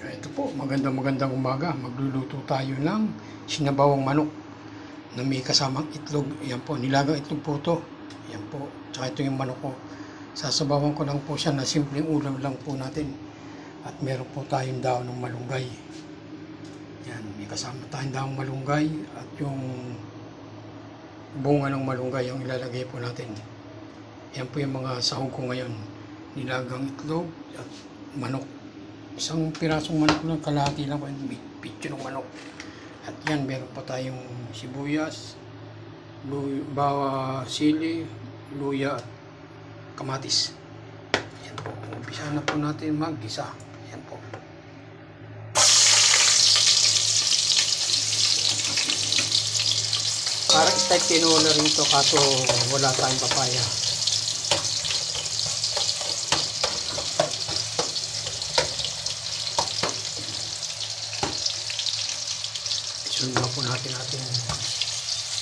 Ito po, magandang umaga. Magluluto tayo ng sinabawang manok na may kasamang itlog. Ayan po, nilagang itlog po ito. Ayan po, tsaka ito yung manok ko. Sasabawan ko lang po siya na simpleng ulam lang po natin. At meron po tayong daon ng malunggay. Ayan, may kasama tayong daon ng malunggay at yung bunga ng malunggay yung ilalagay po natin. Ayan po yung mga sahog ko ngayon. Nilagang itlog at manok. Isang pirasong manok lang, kalahati lang, pityo ng manok. At yan, meron pa tayong sibuyas, sili, luya at kamatis. Yan po, umpisa na po natin mag-gisa. Yan po. Parang type tinola rin ito kaso wala tayong papaya. Sunod po natin ating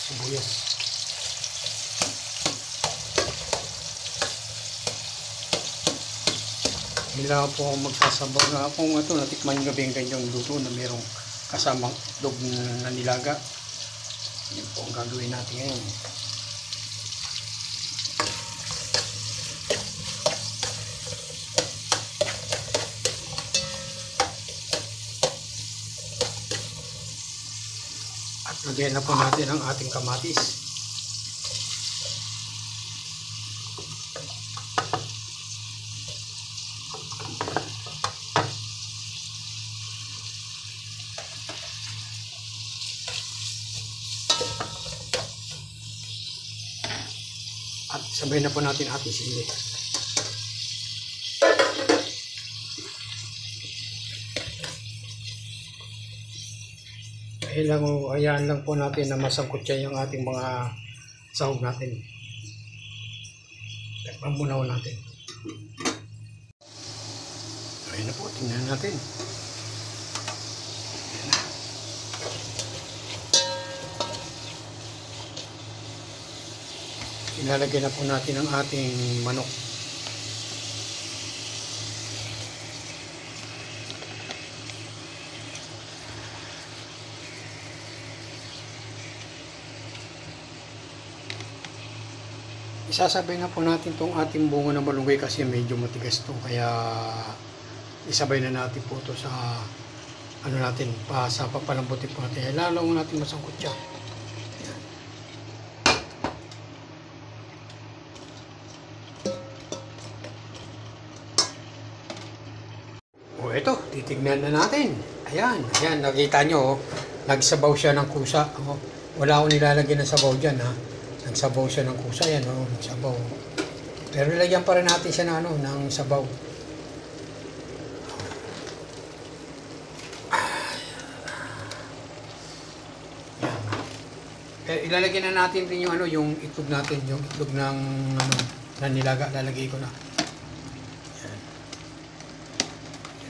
sibuyas. Bila po akong magsasabaw na kung ito natikman yung gabi ang ganyang luto na mayroong kasamang itlog na nilaga. Yan po ang gagawin natin ngayon. At lagyan na po natin ang ating kamatis. At sabay na po natin ating sili. Hayaan lang po natin na masangkot siya yung ating mga sahog natin. Takpan muna natin. Ayun na po, tingnan natin. Ayan na. Ilalagay na po natin ang ating manok. Isasabay na po natin itong ating bunga ng malunggay kasi medyo matigas to, kaya isabay na natin po ito sa ano natin, sa papalambutin po natin. Lalo natin masangkot siya. Ayan. O ito, titignan na natin. Ayan, nakita nyo, nagsabaw siya ng kusa. Wala akong nilalagay ng sabaw dyan, ha. Nagsabaw siya ng kusa, yan, nagsabaw. Pero ilagyan pa rin natin siya ng sabaw. Yan. Ilalagyan na natin din yung itlog natin, yung itlog ng na nilaga, lalagay ko na. Yan.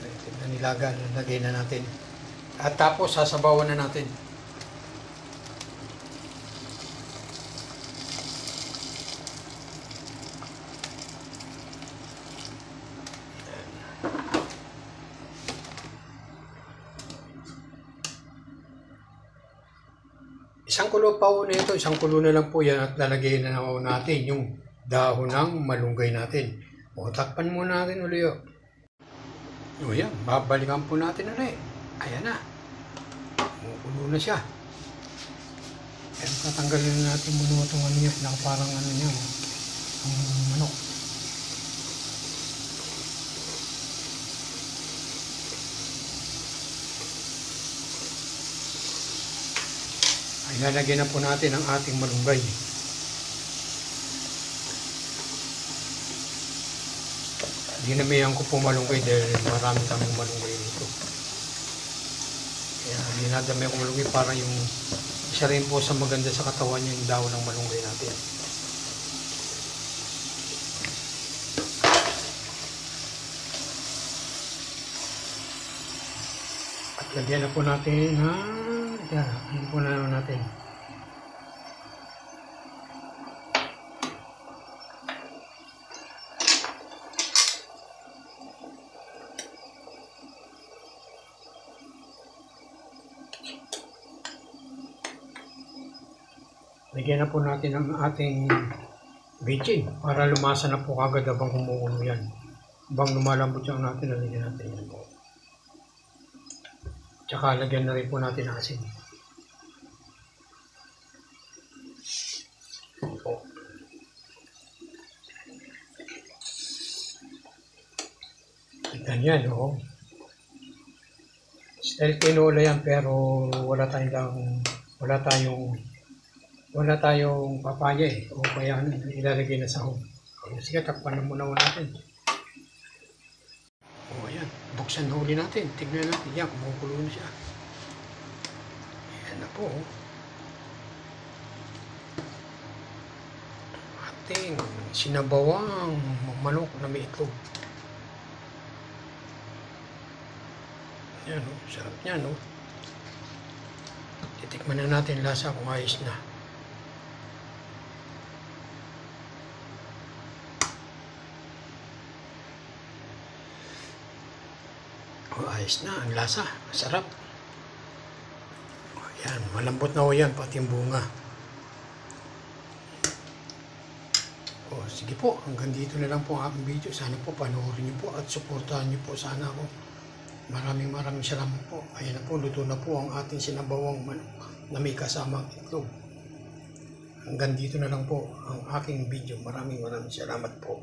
Yung itlog na nilaga, lalagay na natin. At tapos, sasabawan na natin. Isang kulo pa po nito, isang kulo na lang po yan at lalagay na natin yung dahon ng malunggay natin. O, takpan muna natin ulit. O yan, babalikan po natin ulit. Ayan na. Kumukulo na siya. Pero tatanggalin na natin muna itong ano niya, parang ano niya, ang manok. Ilalagay na po natin ang ating malunggay. Dinamihan ko po malunggay dahil marami kaming malunggay dito. Kaya dinadamihan ko malunggay para yung isa rin po sa maganda sa katawan yung dahon ng malunggay natin. At lagyan na po natin ano po na natin. Lagyan na po natin ang ating bitchin para lumasa na po kagad habang humuulo yan. Habang lumalambot yung natin, lalagyan natin yan po. Tsaka lagyan na rin po natin ang asin. Po. Ganyan, oh. Style tinola yan pero wala tayong papaya eh. O kaya ilalagay na sa home. Sige, takpan na muna natin. O ayan, buksan na uli natin. Tignan natin. Yan, kumukulo na siya. Ayan na po. Ating sinabawang manok na may itlog. Yan o, sarap niyan o. Titikman na natin lasa kung ayos na. O, ayos na ang lasa, masarap. Ayan, malambot na o yan, pati yung bunga. O, sige po, hanggang dito na lang po ang aking video. Sana po panoorin niyo po at suportahan niyo po sana ako. Maraming salamat po. Ayan na po, luto na po ang ating sinabawang manok na may kasamang itlog. Hanggang dito na lang po ang aking video. Maraming salamat po.